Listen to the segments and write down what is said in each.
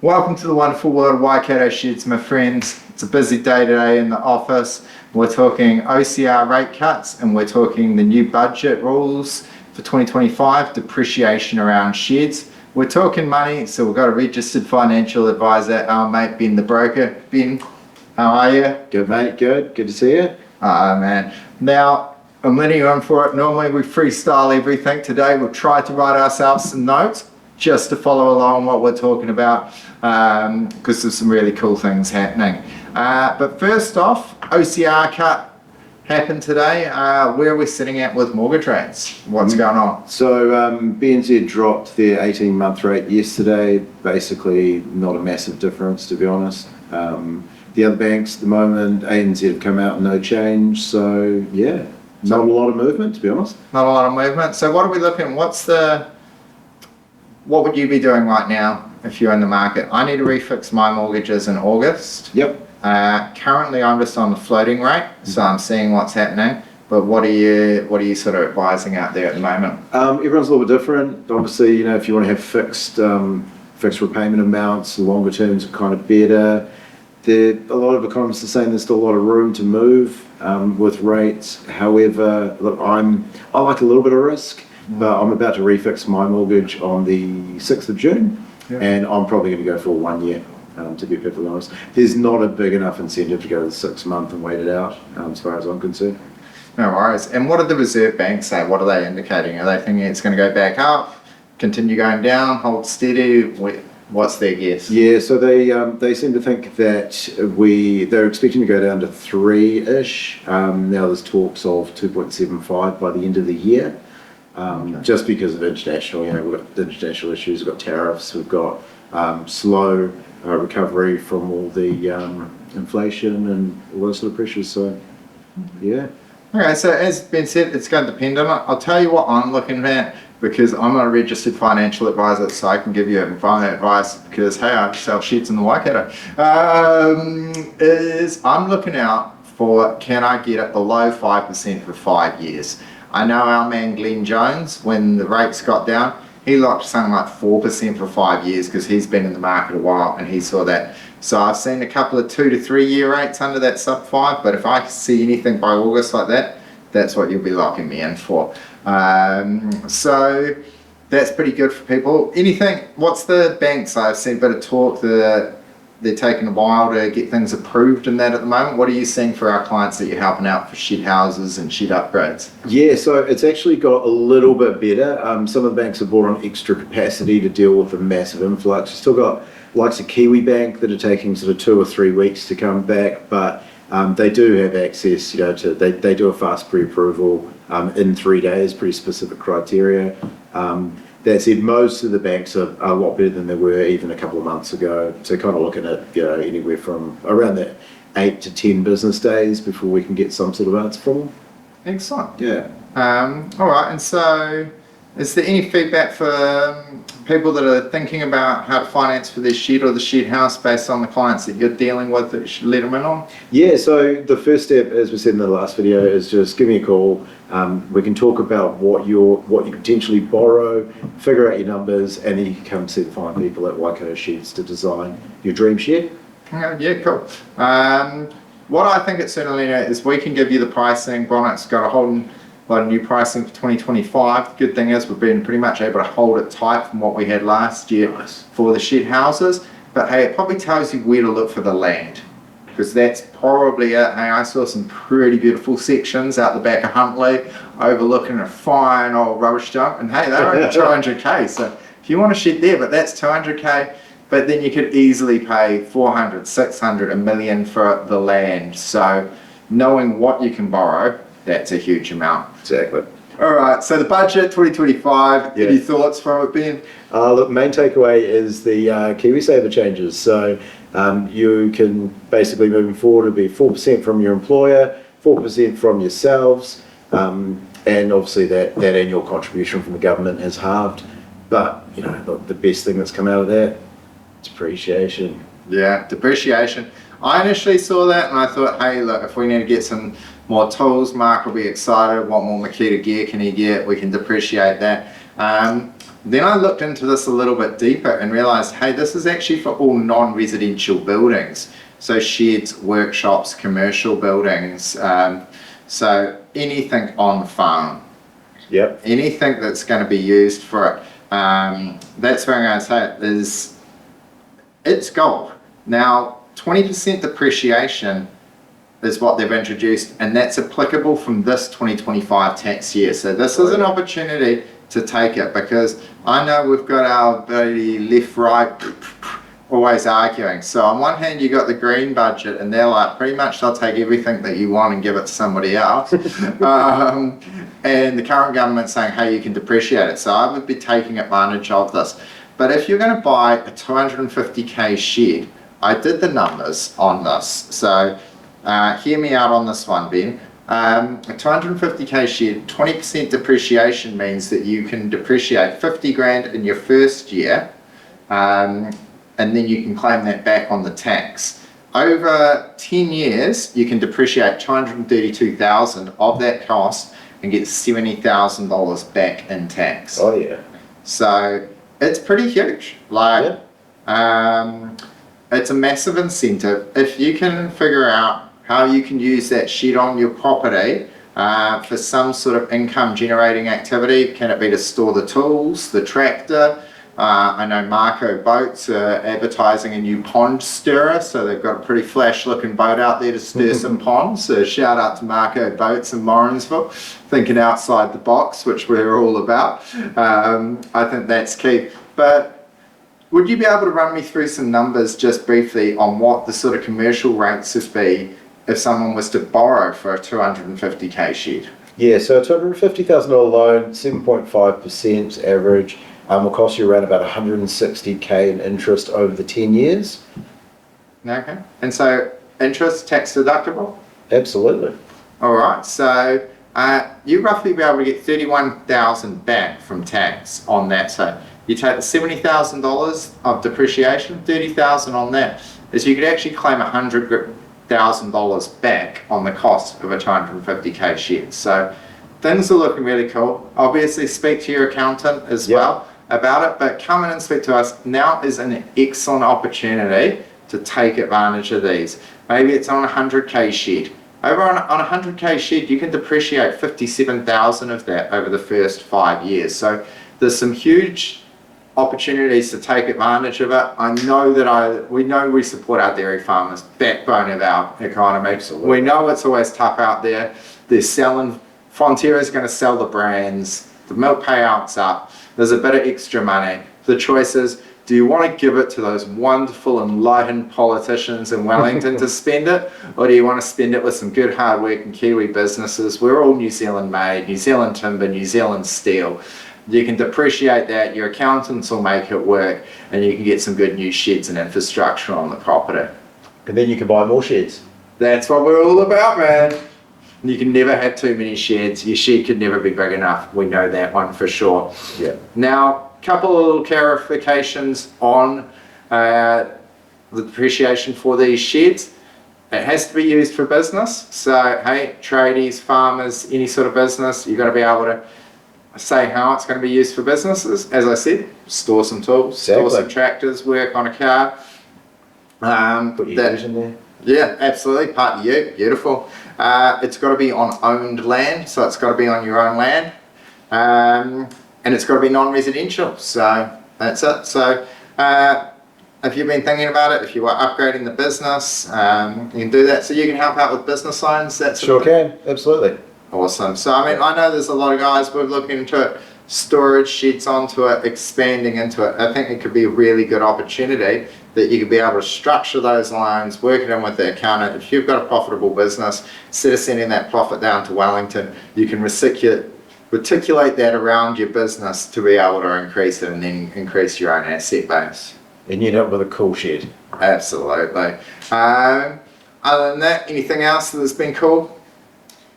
Welcome to the wonderful world of Waikato Sheds, my friends. It's a busy day today in the office. We're talking OCR rate cuts and we're talking the new budget rules for 2025, depreciation around sheds. We're talking money, so we've got a registered financial advisor, our mate Ben the broker. Ben, how are you? Good mate, good to see you. Man. Now, I'm letting you in for it. Normally we freestyle everything. Today we've tried to write ourselves some notes just to follow along what we're talking about because there's some really cool things happening. But first off, OCR cut happened today. Where are we sitting at with mortgage rates? What's going on? So BNZ dropped their 18-month rate yesterday. Basically not a massive difference, to be honest. The other banks at the moment, ANZ have come out, no change. So yeah, not a lot of movement, to be honest. Not a lot of movement. So what are we looking, what would you be doing right now if you're in the market? I need to refix my mortgages in August. Yep. Currently I'm just on the floating rate, so I'm seeing what's happening. But what are you sort of advising out there at the moment? Everyone's a little bit different. Obviously, you know, if you want to have fixed repayment amounts, longer terms are kind of better. A lot of economists are saying there's still a lot of room to move with rates. However, look, I like a little bit of risk, but I'm about to refix my mortgage on the 6th of June, and I'm probably going to go for 1 year, to be perfectly honest. There's not a big enough incentive to go to the 6 month and wait it out, as far as I'm concerned. No worries. And what did the Reserve Bank say? What are they indicating? Are they thinking it's going to go back up, continue going down, hold steady? What's their guess? Yeah, so they seem to think that they're expecting to go down to 3-ish. Now there's talks of 2.75 by the end of the year. Just because of international, you know, we've got international issues, we've got tariffs, we've got slow recovery from all the inflation and all those sort of pressures. So, yeah. Okay, so as Ben said, it's going to depend on it. I'll tell you what I'm looking at, because I'm not a registered financial advisor, so I can give you advice because, hey, I sell sheds in the Waikato. I'm looking out for, can I get it below 5% for 5 years? I know our man Glenn Jones, when the rates got down, he locked something like 4% for 5 years because he's been in the market a while and he saw that. So I've seen a couple of 2 to 3 year rates under that sub 5, but if I see anything by August like that, that's what you'll be locking me in for. So that's pretty good for people. Anything, what's the banks? I've seen a bit of talk that they're taking a while to get things approved in that at the moment. What are you seeing for our clients that you're helping out for shed houses and shed upgrades? Yeah, so it's actually got a little bit better. Some of the banks have brought on extra capacity to deal with the massive influx. You've still got likes of Kiwi Bank that are taking sort of 2 or 3 weeks to come back, but they do have access, you know, to they do a fast pre-approval in 3 days, pretty specific criteria. That said, most of the banks are a lot better than they were even a couple of months ago. So kind of looking at, you know, anywhere from around that 8 to 10 business days before we can get some sort of answer from them. Excellent. Yeah. All right, and so is there any feedback for people that are thinking about how to finance for their shed or the shed house based on the clients that you're dealing with that you should let them in on? Yeah, so the first step, as we said in the last video, is just give me a call. We can talk about what you potentially borrow, figure out your numbers, and then you can come see the fine people at Waikato Sheds to design your dream shed. Yeah, cool. What I think it's certainly is we can give you the pricing. Bonnet's got a whole lot of new pricing for 2025. The good thing is we've been pretty much able to hold it tight from what we had last year for the shed houses. But hey, it probably tells you where to look for the land, because that's probably it. Hey, I saw some pretty beautiful sections out the back of Huntley overlooking a fine old rubbish dump, and hey, they're only 200k. So if you want a shed there, but that's 200k, but then you could easily pay 400, 600, $1 million for the land. So knowing what you can borrow, that's a huge amount. Exactly. All right, so the budget 2025, any thoughts from it, Ben? Look, main takeaway is the KiwiSaver changes. So you can basically, moving forward, it'll be 4% from your employer, 4% from yourselves, and obviously that annual contribution from the government has halved. But, you know, the best thing that's come out of that, depreciation. Yeah, depreciation. I initially saw that and I thought, hey, look, if we need to get some more tools, Mark will be excited. What more Makita gear can he get? We can depreciate that. then I looked into this a little bit deeper and realized, hey, this is actually for all non-residential buildings. So sheds, workshops, commercial buildings, so anything on farm. Yep. Anything that's going to be used for it. That's where I'm going to say it is, it's gold. Now, 20% depreciation is what they've introduced, and that's applicable from this 2025 tax year. So this is an opportunity to take it, because I know we've got our bloody left, right, always arguing. So on one hand, you got the green budget, and they're like, pretty much they'll take everything that you want and give it to somebody else. And the current government's saying, hey, you can depreciate it. So I would be taking advantage of this. But if you're going to buy a 250k shed, I did the numbers on this. So hear me out on this one, Ben. A 250k shed, 20% depreciation means that you can depreciate 50 grand in your first year, and then you can claim that back on the tax. Over 10 years, you can depreciate 232,000 of that cost and get $70,000 back in tax. Oh yeah. So it's pretty huge. Like, it's a massive incentive. If you can figure out how you can use that shed on your property for some sort of income generating activity. Can it be to store the tools, the tractor? I know Marco Boats are advertising a new pond stirrer, so they've got a pretty flash looking boat out there to stir some ponds. So shout out to Marco Boats in Morrinsville, thinking outside the box, which we're all about. I think that's key. But would you be able to run me through some numbers just briefly on what the sort of commercial rates would be if someone was to borrow for a 250k shed? Yeah, so a $250,000 loan, 7.5% average, will cost you around about 160k in interest over the 10 years. Okay, and so interest tax deductible? Absolutely. All right, so you roughly be able to get 31,000 back from tax on that. So you take the $70,000 of depreciation, 30,000 on that, is you could actually claim $100,000 back on the cost of a 250k shed. So things are looking really cool. Obviously speak to your accountant as well about it, but come in and speak to us. Now is an excellent opportunity to take advantage of these. Maybe it's on a 100k shed. Over on a 100k shed, you can depreciate 57,000 of that over the first 5 years. So there's some huge opportunities to take advantage of it. I know that we support our dairy farmers, backbone of our economy. Absolutely. We know it's always tough out there. They're selling, Fonterra's going to sell the brands, the milk payout's up, there's a bit of extra money. The choice is, do you want to give it to those wonderful enlightened politicians in Wellington to spend it, or do you want to spend it with some good hard working Kiwi businesses? We're all New Zealand made, New Zealand timber, New Zealand steel. You can depreciate that, your accountants will make it work, and you can get some good new sheds and infrastructure on the property. And then you can buy more sheds. That's what we're all about, man. You can never have too many sheds. Your shed could never be big enough. We know that one for sure. Yeah. Now, a couple of little clarifications on the depreciation for these sheds. It has to be used for business. So, hey, tradies, farmers, any sort of business, you've got to be able to say how it's going to be used for businesses. As I said, store some tools, store some tractors, work on a car. Put your ute in there. Yeah, absolutely. Part of you, beautiful. It's got to be on owned land, so it's got to be on your own land. And it's got to be non-residential, so that's it. So if you've been thinking about it, if you are upgrading the business, you can do that. So you can help out with business loans. That's Sure can, absolutely. Awesome. So I mean, I know there's a lot of guys, we're looking into it, storage sheds onto it, expanding into it. I think it could be a really good opportunity that you could be able to structure those loans, work it in with the accountant. If you've got a profitable business, instead of sending that profit down to Wellington, you can reticulate that around your business to be able to increase it and then increase your own asset base. And you end up with a cool shed. Absolutely. Other than that, anything else that's been cool?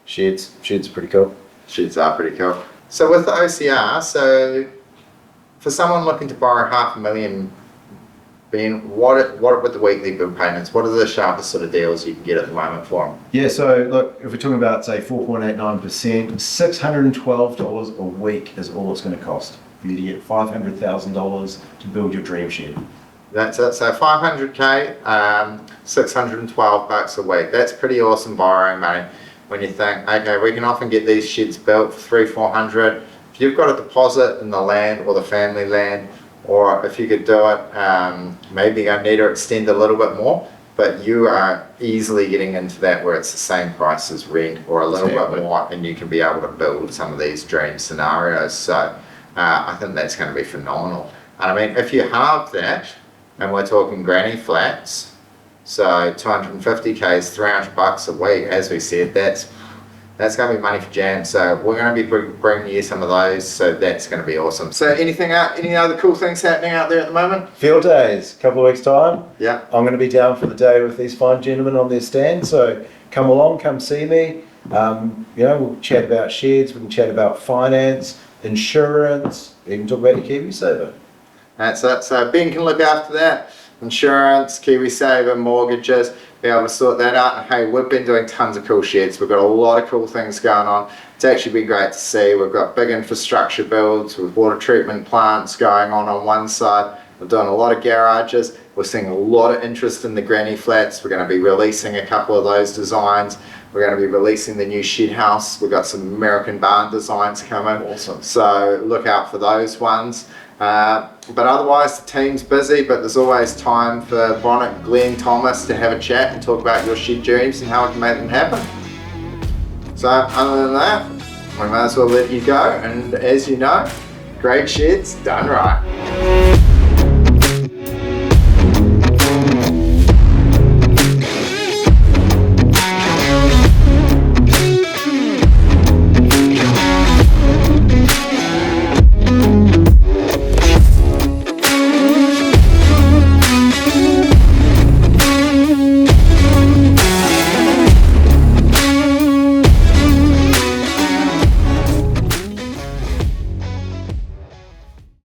Sheds are pretty cool. Sheds are pretty cool. So with the OCR, so for someone looking to borrow $500,000, Ben, what would the weekly bill payments, what are the sharpest sort of deals you can get at the moment for them? Yeah, so look, if we're talking about say 4.89%, $612 a week is all it's going to cost for for you to get $500,000 to build your dream shed. That's it. So 500k, $612 a week. That's pretty awesome borrowing money when you think, okay, we can often get these sheds built for $300-400. If you've got a deposit in the land or the family land, or if you could do it, maybe I need to extend a little bit more, but you are easily getting into that where it's the same price as rent or a little bit more, and you can be able to build some of these dream scenarios. So I think that's going to be phenomenal. And I mean, if you halve that, and we're talking granny flats, so 250k is $300 a week, as we said, that's going to be money for jam. So we're going to be bringing you some of those, so that's going to be awesome. So any other cool things happening out there at the moment? Field days, a couple of weeks time. Yeah. I'm going to be down for the day with these fine gentlemen on their stand, so come along, come see me. We'll chat about sheds, we can chat about finance, insurance, even talk about your KiwiSaver. That's it. So Ben can look after that. Insurance, KiwiSaver, mortgages, be able to sort that out. And hey, we've been doing tons of cool sheds. We've got a lot of cool things going on. It's actually been great to see. We've got big infrastructure builds with water treatment plants going on one side. We're doing a lot of garages. We're seeing a lot of interest in the granny flats. We're going to be releasing a couple of those designs. We're going to be releasing the new shed house. We've got some American barn designs coming. Awesome. So look out for those ones. But otherwise the team's busy, but there's always time for Bonnet, Glenn, Thomas to have a chat and talk about your shed dreams and how we can make them happen. So other than that, we might as well let you go, and as you know, great sheds done right.